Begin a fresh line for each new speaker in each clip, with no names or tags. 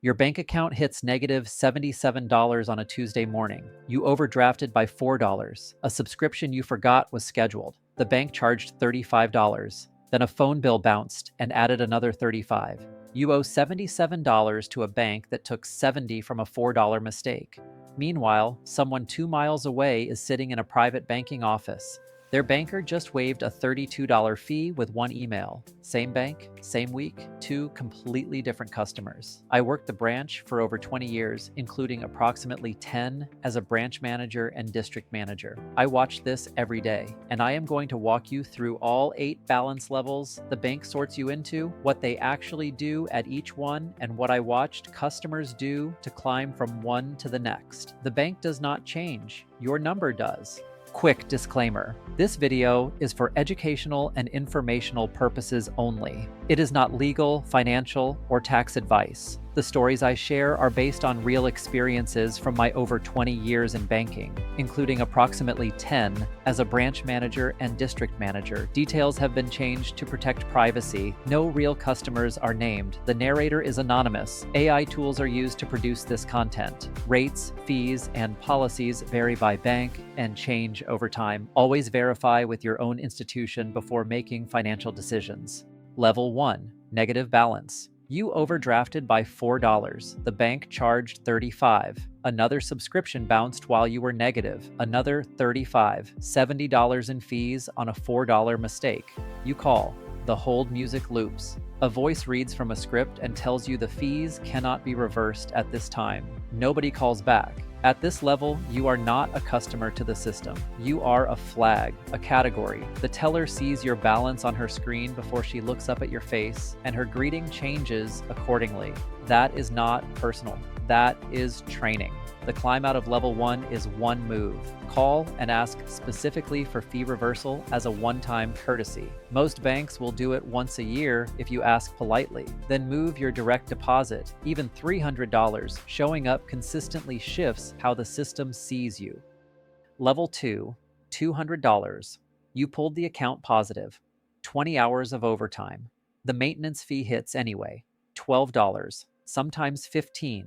Your bank account hits negative $77 on a Tuesday morning. You overdrafted by $4. A subscription you forgot was scheduled. The bank charged $35. Then a phone bill bounced and added another $35. You owe $77 to a bank that took $70 from a $4 mistake. Meanwhile, someone 2 miles away is sitting in a private banking office. Their banker just waived a $32 fee with one email. Same bank, same week, two completely different customers. I worked the branch for over 20 years, including approximately 10 as a branch manager and district manager. I watch this every day, and I am going to walk you through all 8 balance levels the bank sorts you into, what they actually do at each one, and what I watched customers do to climb from one to the next. The bank does not change, your number does. Quick disclaimer. This video is for educational and informational purposes only. It is not legal, financial, or tax advice. The stories I share are based on real experiences from my over 20 years in banking, including approximately 10 as a branch manager and district manager. Details have been changed to protect privacy. No real customers are named. The narrator is anonymous. AI tools are used to produce this content. Rates, fees, and policies vary by bank and change over time. Always verify with your own institution before making financial decisions. Level 1. Negative balance. You overdrafted by $4. The bank charged $35. Another subscription bounced while you were negative. Another $35. $70 in fees on a $4 mistake. You call. The hold music loops. A voice reads from a script and tells you the fees cannot be reversed at this time. Nobody calls back. At this level, you are not a customer to the system. You are a flag, a category. The teller sees your balance on her screen before she looks up at your face, and her greeting changes accordingly. That is not personal. That is training. The climb out of level 1 is one move. Call and ask specifically for fee reversal as a one-time courtesy. Most banks will do it once a year if you ask politely. Then move your direct deposit. Even $300 showing up consistently shifts how the system sees you. Level 2, $200. You pulled the account positive. 20 hours of overtime. The maintenance fee hits anyway. $12, sometimes $15.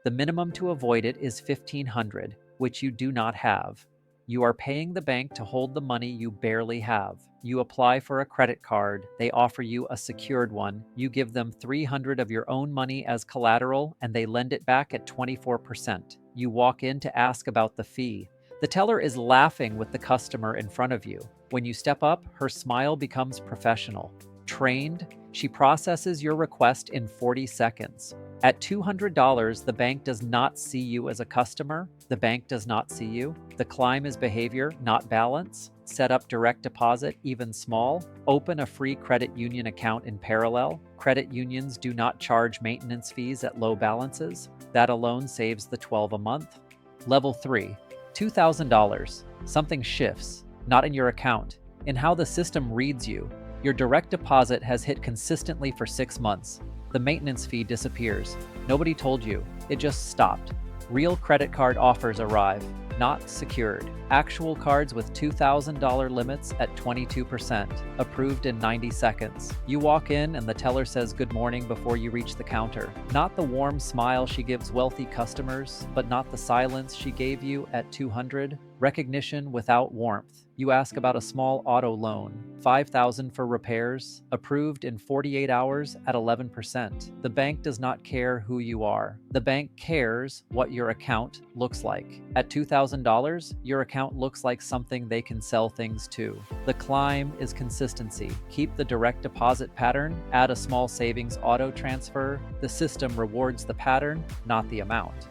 The minimum to avoid it is $1,500, which you do not have. You are paying the bank to hold the money you barely have. You apply for a credit card. They offer you a secured one. You give them $300 of your own money as collateral, and they lend it back at 24%. You walk in to ask about the fee. The teller is laughing with the customer in front of you. When you step up, her smile becomes professional. Trained, she processes your request in 40 seconds. At $200, the bank does not see you as a customer. The bank does not see you. The climb is behavior, not balance. Set up direct deposit, even small. Open a free credit union account in parallel. Credit unions do not charge maintenance fees at low balances. That alone saves the $12 a month. Level 3, $2,000. Something shifts, not in your account, in how the system reads you. Your direct deposit has hit consistently for 6 months. The maintenance fee disappears. Nobody told you. It just stopped. Real credit card offers arrive, not secured. Actual cards with $2,000 limits at 22%, approved in 90 seconds. You walk in and the teller says good morning before you reach the counter. Not the warm smile she gives wealthy customers, but not the silence she gave you at $200. Recognition without warmth. You ask about a small auto loan, $5,000 for repairs, approved in 48 hours at 11%. The bank does not care who you are. The bank cares what your account looks like. At $2,000, your account looks like something they can sell things to. The climb is consistency. Keep the direct deposit pattern, add a small savings auto transfer. The system rewards the pattern, not the amount.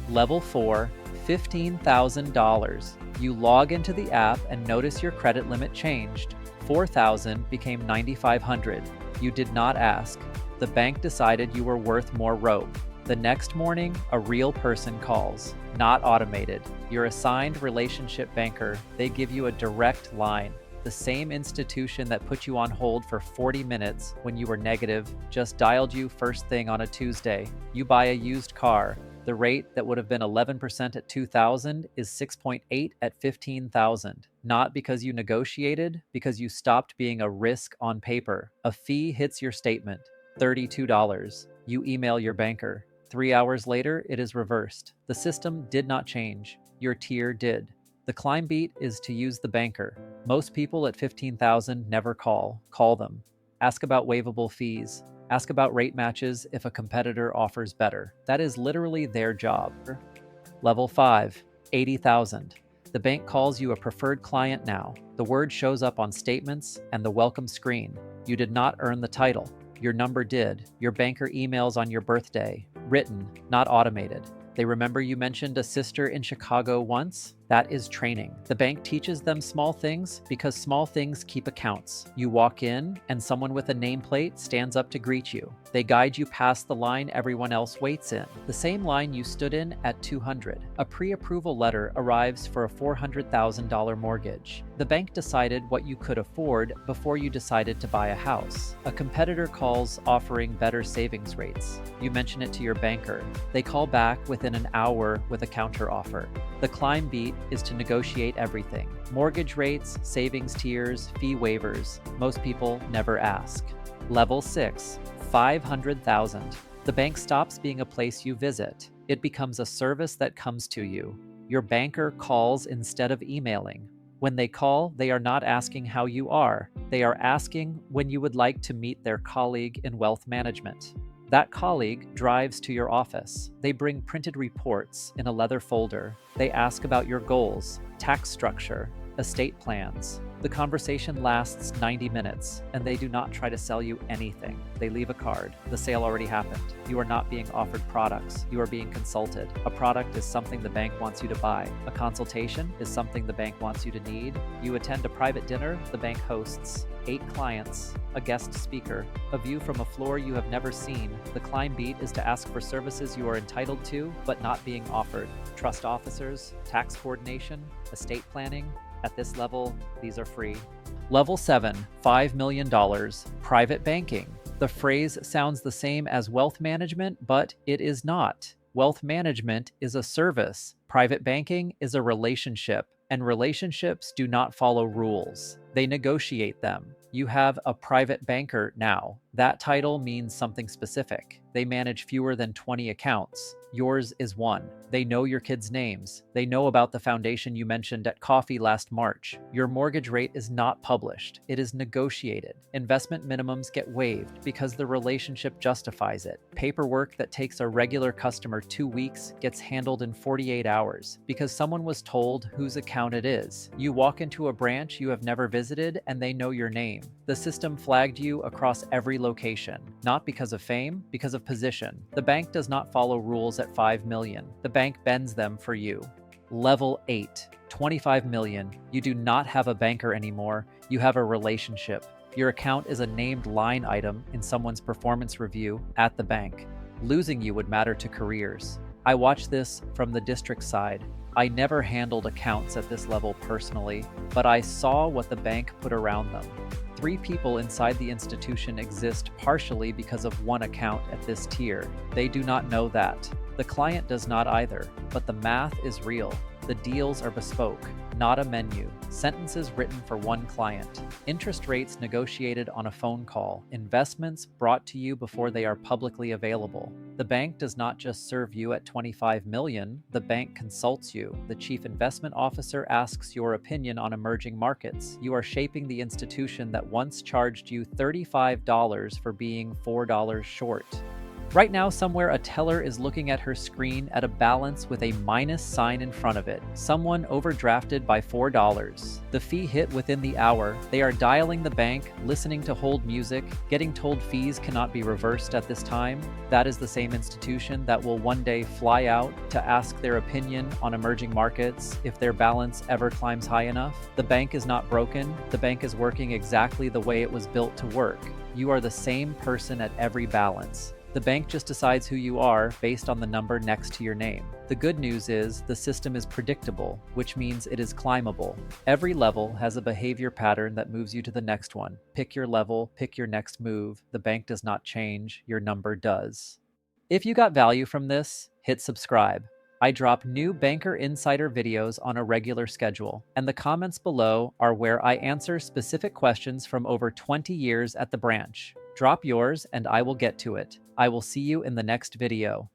Level 4, $15,000. You log into the app and notice your credit limit changed. $4,000 became $9,500. You did not ask. The bank decided you were worth more rope. The next morning, a real person calls, not automated. Your assigned relationship banker. They give you a direct line. The same institution that put you on hold for 40 minutes when you were negative just dialed you first thing on a Tuesday. You buy a used car. The rate that would have been 11% at $2,000 is 6.8 at $15,000. Not because you negotiated, because you stopped being a risk on paper. A fee hits your statement, $32. You email your banker, 3 hours later, it is reversed. The system did not change. Your tier did. The climb beat is to use the banker. Most people at 15,000 never call. Call them. Ask about waivable fees. Ask about rate matches if a competitor offers better. That is literally their job. Level 5, 80,000. The bank calls you a preferred client now. The word shows up on statements and the welcome screen. You did not earn the title. Your number did. Your banker emails on your birthday. Written, not automated. They remember you mentioned a sister in Chicago once? That is training. The bank teaches them small things because small things keep accounts. You walk in and someone with a nameplate stands up to greet you. They guide you past the line everyone else waits in, the same line you stood in at 200. A pre-approval letter arrives for a $400,000 mortgage. The bank decided what you could afford before you decided to buy a house. A competitor calls offering better savings rates. You mention it to your banker. They call back within an hour with a counter offer. The climb beat is to negotiate everything. Mortgage rates, savings tiers, fee waivers. Most people never ask. Level 6, 500,000. The bank stops being a place you visit. It becomes a service that comes to you. Your banker calls instead of emailing. When they call, they are not asking how you are. They are asking when you would like to meet their colleague in wealth management. That colleague drives to your office. They bring printed reports in a leather folder. They ask about your goals, tax structure, estate plans. The conversation lasts 90 minutes, and they do not try to sell you anything. They leave a card. The sale already happened. You are not being offered products. You are being consulted. A product is something the bank wants you to buy. A consultation is something the bank wants you to need. You attend a private dinner the bank hosts. 8 clients, a guest speaker, a view from a floor you have never seen. The climb beat is to ask for services you are entitled to, but not being offered. Trust officers, tax coordination, estate planning. At this level, these are free. Level 7, $5 million, private banking. The phrase sounds the same as wealth management, but it is not. Wealth management is a service. Private banking is a relationship, and relationships do not follow rules. They negotiate them. You have a private banker now. That title means something specific. They manage fewer than 20 accounts. Yours is one. They know your kids' names. They know about the foundation you mentioned at coffee last March. Your mortgage rate is not published. It is negotiated. Investment minimums get waived because the relationship justifies it. Paperwork that takes a regular customer 2 weeks gets handled in 48 hours because someone was told whose account it is. You walk into a branch you have never visited and they know your name. The system flagged you across every location, not because of fame, because of position. The bank does not follow rules at 5 million. The bank bends them for you. Level 8, 25 million. You do not have a banker anymore. You have a relationship. Your account is a named line item in someone's performance review at the bank. Losing you would matter to careers. I watch this from the district side. I never handled accounts at this level personally, but I saw what the bank put around them. 3 people inside the institution exist partially because of one account at this tier. They do not know that. The client does not either, but the math is real. The deals are bespoke, not a menu. Sentences written for one client. Interest rates negotiated on a phone call. Investments brought to you before they are publicly available. The bank does not just serve you at 25 million, the bank consults you. The chief investment officer asks your opinion on emerging markets. You are shaping the institution that once charged you $35 for being $4 short. Right now, somewhere a teller is looking at her screen at a balance with a minus sign in front of it. Someone overdrafted by $4. The fee hit within the hour. They are dialing the bank, listening to hold music, getting told fees cannot be reversed at this time. That is the same institution that will one day fly out to ask their opinion on emerging markets if their balance ever climbs high enough. The bank is not broken. The bank is working exactly the way it was built to work. You are the same person at every balance. The bank just decides who you are based on the number next to your name. The good news is the system is predictable, which means it is climbable. Every level has a behavior pattern that moves you to the next one. Pick your level, pick your next move. The bank does not change, your number does. If you got value from this, hit subscribe. I drop new Banker Insider videos on a regular schedule, and the comments below are where I answer specific questions from over 20 years at the branch. Drop yours and I will get to it. I will see you in the next video.